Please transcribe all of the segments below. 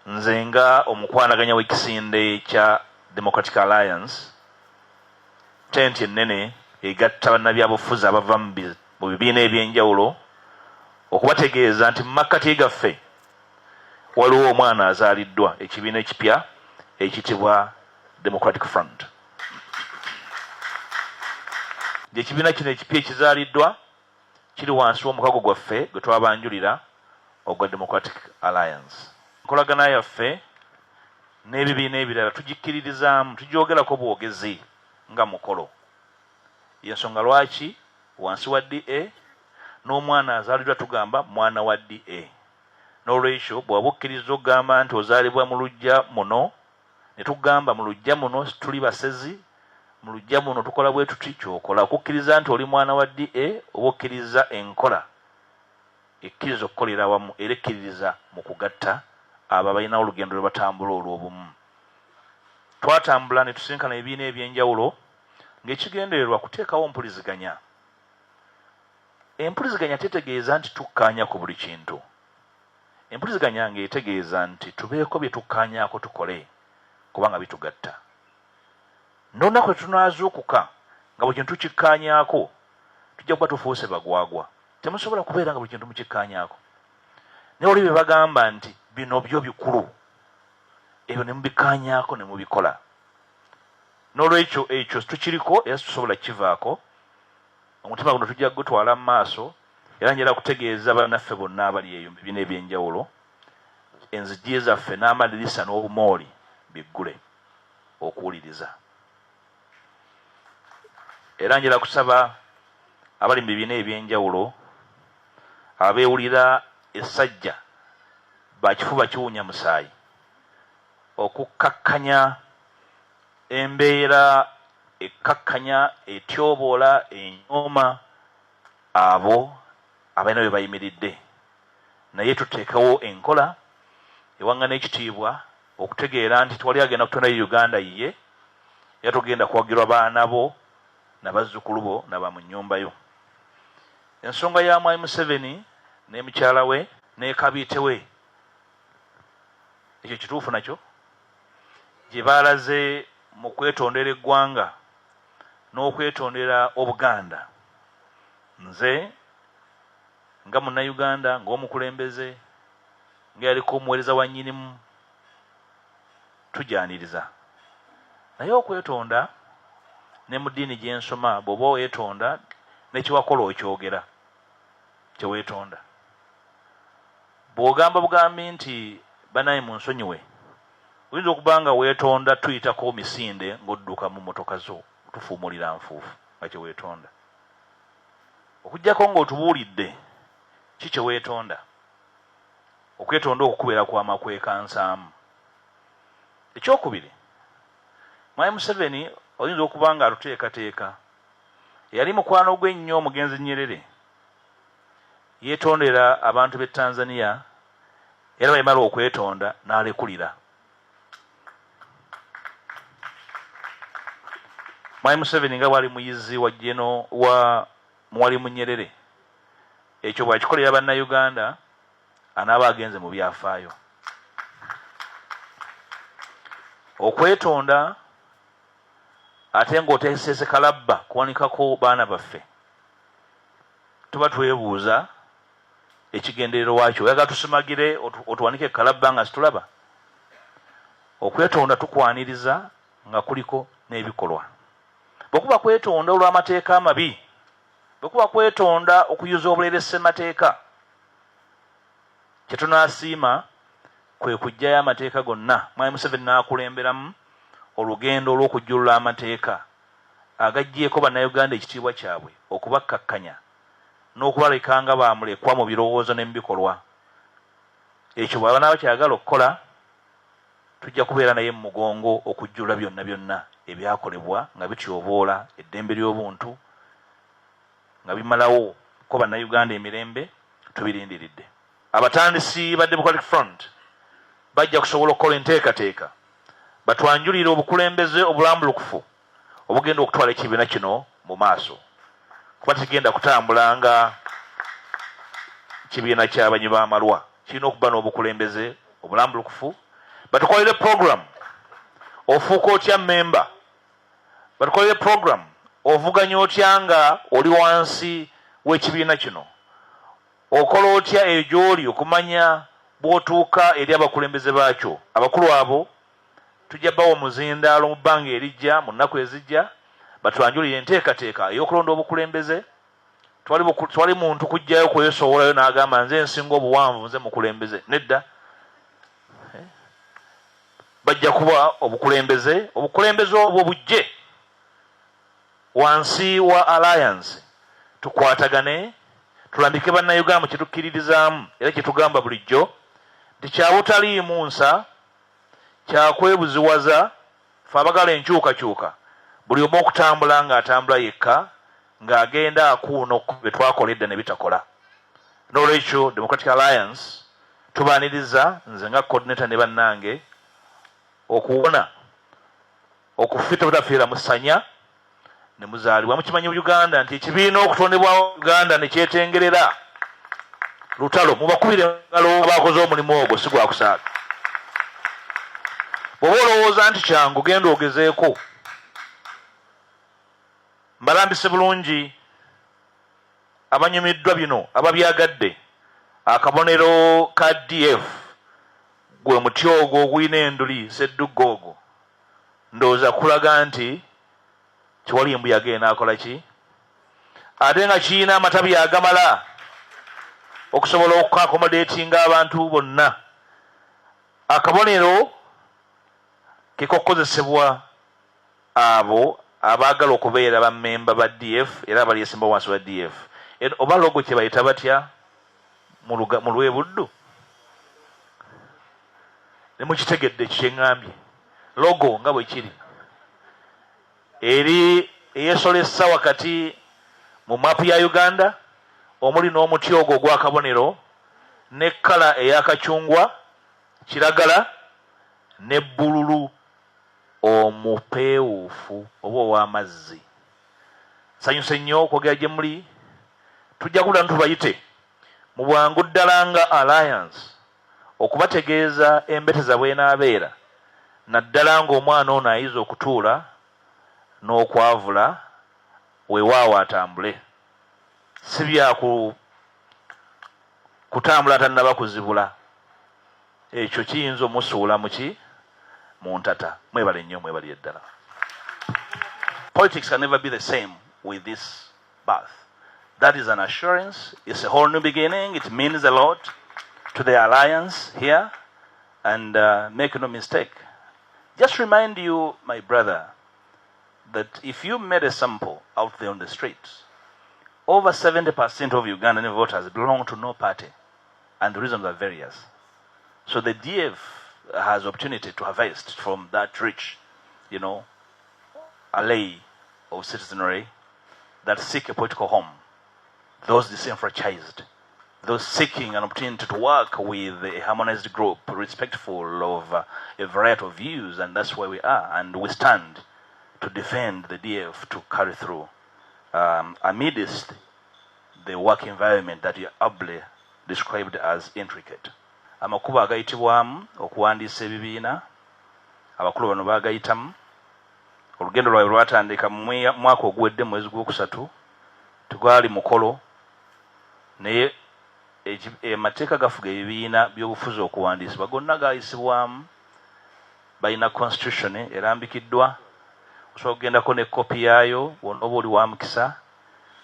nze nga omukwanaganya w'ekisinde kya Democratic Alliance tenti ennene egatta bannabyabufuzi abava mu bibiina ebyenjawulo okubategeeza nti mu makkati gaffe waliwo omwana azaaliddwa ekibiina ekipya ekitibwa Democratic Front. Ekibiina kino ekipya ekizaaliddwa kiri wansi w'omukago gwaffe gwe twabanjulira ogwa Democratic Alliance. Enkolagana yaffe n'ebibiina ebirala tugikkiririzaamu, tugyogerako bwogezi nga mukolo. Y'ensonga lwaki wansi wa DA n'omwana azaaliddwa tugamba mwana wa DA. N'olwekyo bw'oba okkiriza okugamba nti ozaalibwa mu luggya muno, ne tugamba mu luggya muno tuli basezi, mu luggya muno tukola bwe tuti ky'okola. Okukkiriza nti oli mwana wa DA oba okkiriza enkola ekkiriza okukolera awamu era ekkiririza mu kugatta abo abalina olugendo lwe batambula olw'obumu. Twatambula ne tusinkana ebibiina ebyenjawulo ng'ekigendererwa kuteekawo mpuliziganya. Empuliziganya tetegeeza nti tukkaanya ku buli kintu. Empuliziganya ng'etegeeza nti tubeeko bye tukkaanyaako tukole kubanga bitugatta. N'olunaku lwe tunaazuukuka nga buli kintu tukikkaanyaako tujja kuba tufuuse bagwagwa. Temusobola kubeera nga buli kintu mukikkaanyaako. Naye oli bye bagamba nti bino byo bikulu, ebyo ne mubikkaanyaako ne mubikola. N'olwekyo ekyo tukiriko era tusobola kivaako. Omutima guno tujja kugutwala mu maaso era njala kutegeeza bannaffe bonna abali eyo mu bibiina ebyenjawulo enzigi zaffe n'amadirisa n'obumooli biggule okuwuliriza. Era njala kusaba abali mu bibiina ebyenjawulo abeewulira essajja bakifuba kiwunya musaayi okukkakkanya embeera ekkakkanya etyoboola enyooma abo abalina bye bayimiridde. Naye tuteekawo enkola ewaŋŋana ekitiibwa okutegeera nti twali agenda kutondayo Uganda yiye era tugenda kuwagirwa baana bo nabazzukulu bo naba mu nnyumba yo. Ensonga ya Mwai Museveni ne mukyala we ne kabiite we, ekyo kituufu nakyo gye baalaze mu kwetondera eggwanga n'okwetondera Obuganda. Nze nga munnayuganda ng'omukulembeze ng'aliko omuweereza wa nnyinimu tujaaniriza. Naye okwetonda ne mu ddiini gye nsoma bw'oba weetonda ne kyewakola okyogera kyeweetonda. Bw'ogamba bugambi nti banaye munsonyiwe, oyinza okuba nga weetonda tuyitako misinde ng'odduka mu mmotoka zo tufuumulira nfuufu nga kyeweetonda. Okuggyako ng'otubuulidde ki kyeweetonda, okwetonda okukubeera kw'amakwekansamu. Ekyokubiri, Mwai Museveni oyinza okuba nga atuteekateeka, yali mukwano gwe ennyo omugenzi Nyerere, yeetondera abantu b'e Tanzania era bw'amala okwetonda n'alekulira. Mwai Museveni nga bwali muyizi wa jeno wa Mwalimu Nyerere, ekyo bw'akikolera bannayuganda anaaba agenze mu byafaayo. Okwetonda ate ng'oteesese kalabba kuwanikako baana baffe, tuba twebuuza ekigenderero waakyo. Oyagala tusumagire otuwanike kalabba nga situlaba? Okwetonda tukwaniriza nga kuliko n'ebikolwa. Bwekuba kwetonda olw'amateeka amabi, bwekuba kwetonda okuyuza obulere ssemateeka, kye tunaasiima kwe kuggyayo amateeka gonna. Mwai Museveni n'akulemberamu olugendo olw'okujjulula amateeka agaggyeeko bannayuganda ekitiibwa kyabwe, okubakkakkanya n'okubaleka nga bamulekwa mu birowoozo ne mu bikolwa. Ekyo bw'aba naaba kyagala okukola, tujja kubeera naye mu mugongo okujjula byonna byonna ebyakolebwa nga bityoboola eddembe ly'obuntu, nga bimalawo ko bannayuganda emirembe tubirindiridde. Abatandisi ba Democratic Front bajja kusobola okukola enteekateeka batwanjulire obukulembeze obulambulukufu obugenda okutwala ekibiina kino mu maaso, kuba tekigenda kutambula nga kibiina ky'abanywi b'amalwa. Kirina okuba n'obukulembeze obulambulukufu batukolere program ofuuka otya member, batukolere program ovuganya otya nga oli wansi w'ekibiina kino, okola otya eyo gy'oli okumanya bw'otuuka eri abakulembeze baakyo. Abakulu abo tujja bawa omuzindaalo mu bbanga erijja, mu nnaku ezijja, batwanjulire enteekateeka ey'okulonda obukulembeze. Twali muntu kujjayo kwesowolayo n'agamba nze nsinga obuwanvu, nze mukulembeze. Nedda, bajja kuba obukulembeze obwo bujje wansi wa alliance, tukwatagane, tulambike bannayuganda mu kyetukkiririzaamu era kyetugamba bulijjo nti kyabutaliimu nsa, kyakwebuziwaza, fe abagala enkyukakyuka, buli omu okutambula ng'atambula yekka, ng'agenda akuuno be twakola edda ne bitakola. N'olwekyo Democratic Alliance tubaaniriza, nze nga coordinator ne bannange, okuwona okufita butafiira musanya ne muzaalibwa. Mukimanyi Uganda nti ekibiina okutondebwa Uganda ne kyetengerera lutalo. Mubakubire ngalo abakoze omulimu ogwo, si gwa kusaaga. Bw'oba olowooza nti kyangu, genda ogezeeko. Mbalambise bulungi abanyumiddwa bino ababyagadde. Akabonero ka DF gwe muti ogwo ogulina enduli seddugga ogwo, ndowooza kulaga nti tewali embuyaga enaakola ki, ate nga kiyina amatabi agamala okusobola okukakomodeetinga abantu bonna. Akabonero kekokkozesebwa abo abaagala okubeera bammemba ba DF era abali esimba wansi wa DF. Oba logo kye bayita batya mu lwebuddu? Ne mukitegedde kyeŋŋambye. Logo nga bwe kiri eri eyeesolesa wakati mu maapu ya Uganda, omuli n'omuti ogwo ogw'akabonero ne kkala ey'akacungwa, kiragala ne bbululu omupeewuufu oba ow'amazzi. Sanyuse nnyo okwogera gye muli. Tujja kudda tubayite mu bwangu ddala nga Alliance okubategeeza embeteza bw'enaabeera, naddala ng'omwana ono ayiza okutuula n'okwavula weewaawo atambule. Si bya kutambula tannaba kuzibula. Ekyo kiyinza omusuula mu ntata. Mwebale nnyo, mwebale ddala. Politics can never be the same with this birth. That is an assurance. It's a whole new beginning. It means a lot to the Alliance here. And make no mistake. Just remind you, my brother, that if you made a sample out there on the streets, over 70% of Ugandan voters belong to no party. And the reasons are various. So the DF has opportunity to harvest from that rich, allay of citizenry that seek a political home. Those disenfranchised, those seeking an opportunity to work with a harmonized group, respectful of a variety of views, and that's where we are. And we stand to defend the DF to carry through amidst the work environment that you ably described as intricate. Amakuba agayitibwamu okuwandiisa ebibiina, abakulu bano baagayitamu. Olugendo lwabwe lwatandika mu mwaka oguwedde mu mwezi gw'okusatu, twali mukolo naye amateeka gafuga ebibiina by'obufuzi okuwandiisibwa gonna gaayisibwamu. Balina constitution erambikiddwa, osobola okugendako ne kopi yaayo oba oli wa mukisa.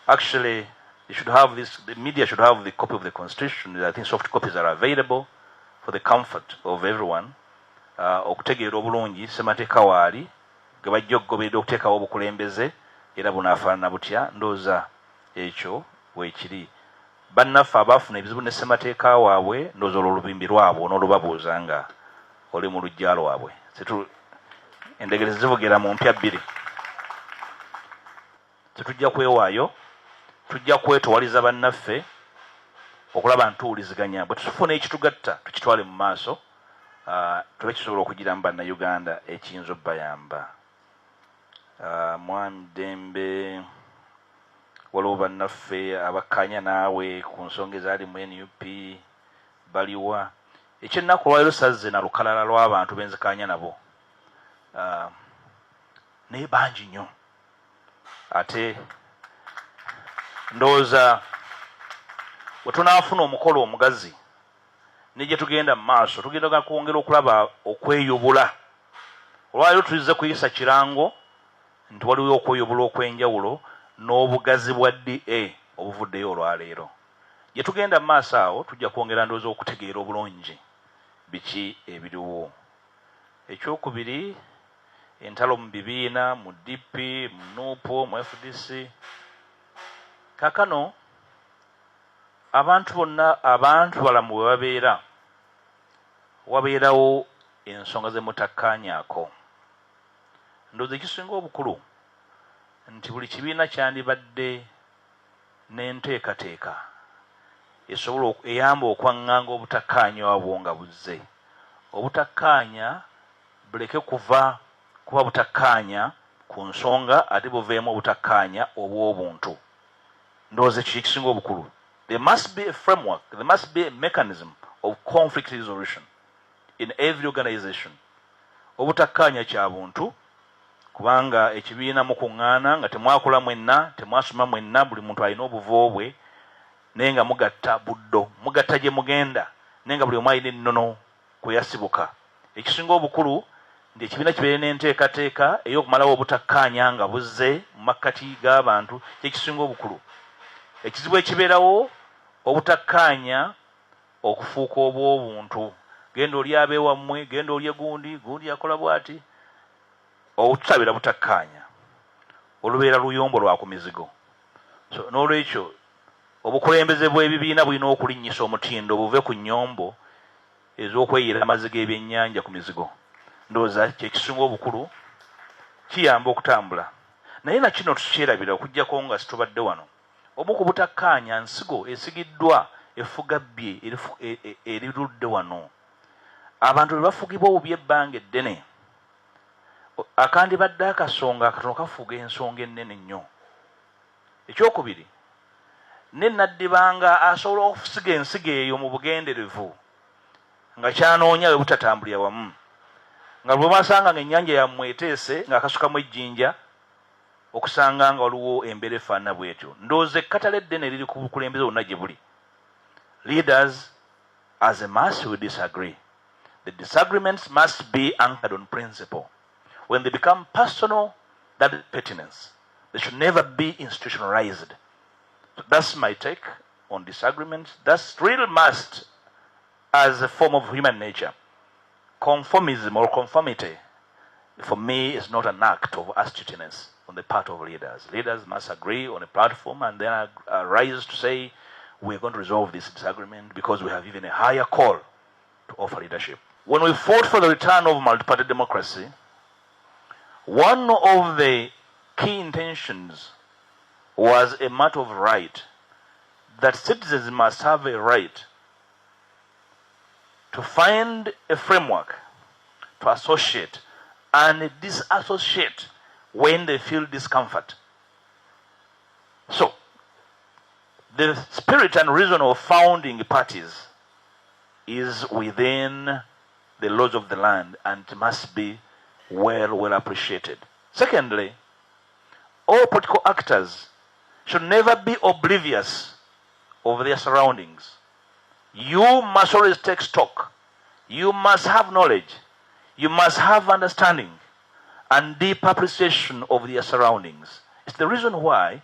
Actually, you should have this, the media should have the copy of the constitution. I think soft copies are available for the comfort of everyone. Okutegeera obulungi ssemateeka waali ge bajja okugoberera okuteekawo obukulembeze era bunaafaanana butya. Ndowooza ekyo weekiri. Bannaffe abaafuna ebizibu ne ssemateeka waabwe, ndowooza olwo olubimbi lwabwe n'olubabuuza nga oli mu luggya lwabwe. Endegerezi zivugira mu mpya bbiri. Tetujja kwewaayo, tujja kwetowaliza bannaffe okulaba ntuwuliziganya. Bwe tufuna ekitugatta tukitwale mu maaso, tube kisobola okugiramu bannayuganda ekiyinza obbayamba. Mwami Dembe, waliwo bannaffe abakkaanya naawe ku nsonga ezaali mu NUP baliwa. ekyennaku olwaliro sazze na lukalala lw'abantu benzikanya nabo naye bangi nnyo ate ndowooza bwe tunaafuna omukolo omugazi ne gye tugenda mu maaso tugenda kwongera okulaba okweyubula. Olwaliro tuzze kuyisa kirango nti waliwo okweyubula okw'enjawulo n'obugazi bwa DA obuvuddeyo olwaleero. Gye tugenda mu maaso awo tujja kwongera ndowooza okutegeera obulungi biki ebiriwo. Ekyokubiri, entalo mu bibiina, mu DP, mu NUPO, mu FDC. Kaakano abantu bonna, abantu balamu bwe babeera, wabeerawo ensonga ze mutakkaanyaako. Ndowooza ekisinga obukulu nti buli kibiina kyandibadde n'enteekateeka esobola eyamba okwaŋŋanga obutakkaanya wabwo nga buzze. Obutakkaanya buleke kuba butakkaanya ku nsonga ate buveemu obutakkaanya obw'obuntu. Ndowooza ekyo ekisinga obukulu. There must be a framework, there must be a mechanism of conflict resolution in every organization. Obutakkaanya kya buntu, kubanga ekibiina mukuŋŋaana nga temwakola mwenna, temwasoma mwenna, buli muntu alina obuvo bwe, naye nga mugatta buddo, mugatta gye mugenda, naye nga buli omu alina ennono kwe yasibuka. Ekisinga obukulu nti ekibiina kibeere n'enteekateeka ey'okumalawo obutakkaanya nga buzze mu makkati g'abantu, kyekisinga obukulu. Ekizibu ekibeerawo obutakkaanya okufuuka obw'obuntu. Genda oli abeewammwe, genda oli gundi yakola bw'ati. Obutusabira butakkaanya olubeera luyombo lwa ku mizigo. So n'olwekyo obukulembeze bw'ebibiina bulina okulinnyisa omutindo buve ku nnyombo ez'okweyira amazigo ebyennyanja ku mizigo. Ndowooza kyekisinga obukulu, kiyamba okutambula. Naye na kino tukyerabira okuggyako nga situbadde wano. Omu ku butakkaanya nsigo esigiddwa effugabbye erirudde wano. Abantu bwe bafugibwa obubi ebbanga eddene, akandibadde akasonga akatono kafuga ensonga ennene nnyo. Ekyokubiri, ne naddibanga asobola okusiga ensigo eyo mu bugenderevu nga kyanoonya bwe butatambulira wamu, nga bwe basanga ng'ennyanja yammwe eteese ng'akasukamu ejjinja okusanga nga waliwo embeera efaanana bw'etyo. Ndowooza ekkatala eddene liri ku bukulembeze bonna gye buli. Leaders as a mass will disagree. The disagreements must be anchored on principle. When they become personal, that is pettiness. They should never be institutionalized. So that's my take on disagreements. That's real must as a form of human nature. Conformism or conformity, for me, is not an act of astuteness on the part of leaders. Leaders must agree on a platform and then rise to say, we're going to resolve this disagreement because we have even a higher call to offer leadership. When we fought for the return of multi-party democracy, one of the key intentions was a matter of right, that citizens must have a right to find a framework to associate and disassociate when they feel discomfort. So, the spirit and reason of founding parties is within the laws of the land and must be well appreciated. Secondly, all political actors should never be oblivious of their surroundings. You must always take stock. You must have knowledge. You must have understanding and deep appreciation of their surroundings. It's the reason why,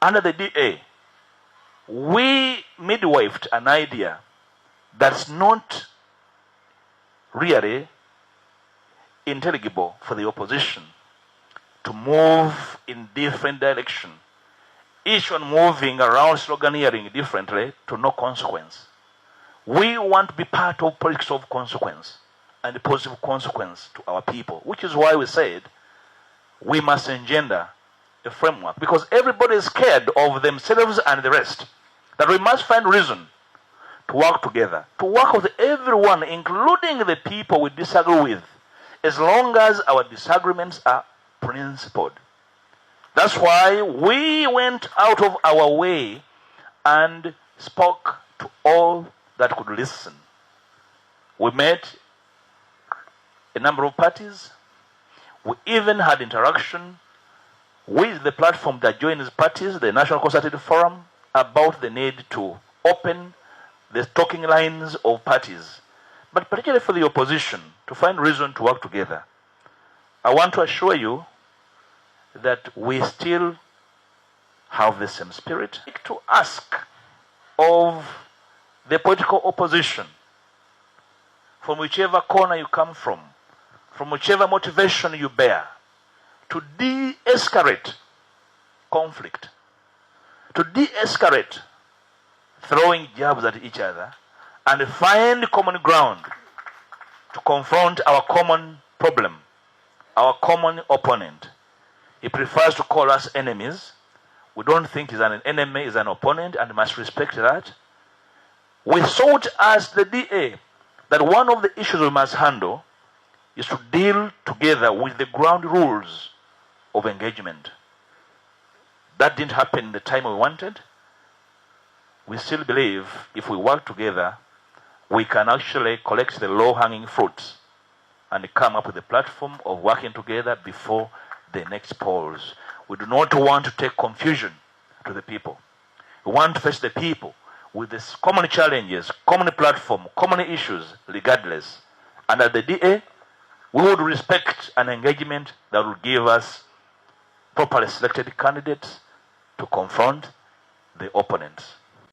under the DA, we midwifed an idea that's not really intelligible for the opposition to move in different direction, each one moving around sloganeering differently to no consequence. We want to be part of politics of consequence and positive consequence to our people, which is why we said we must engender a framework, because everybody is scared of themselves and the rest, that we must find reason to work together, to work with everyone, including the people we disagree with, as long as our disagreements are principled. That's why we went out of our way and spoke to all that could listen, We met a number of parties. We even had interaction with the platform that joins parties, the National Consultative Forum, about the need to open the talking lines of parties, but particularly for the opposition to find reason to work together. I want to assure you that we still have the same spirit to ask of the political opposition, from whichever corner you come from whichever motivation you bear, to de-escalate conflict, to de-escalate throwing jabs at each other, and find common ground to confront our common problem, our common opponent. He prefers to call us enemies. We don't think he's an enemy, he's an opponent, and must respect that. We thought as the DA that one of the issues we must handle is to deal together with the ground rules of engagement. That didn't happen in the time we wanted. We still believe if we work together, we can actually collect the low-hanging fruits and come up with a platform of working together before the next polls. We do not want to take confusion to the people. We want to face the people with these common challenges, common platform, common issues, regardless. And at the DA, we would respect an engagement that would give us properly selected candidates to confront the opponents.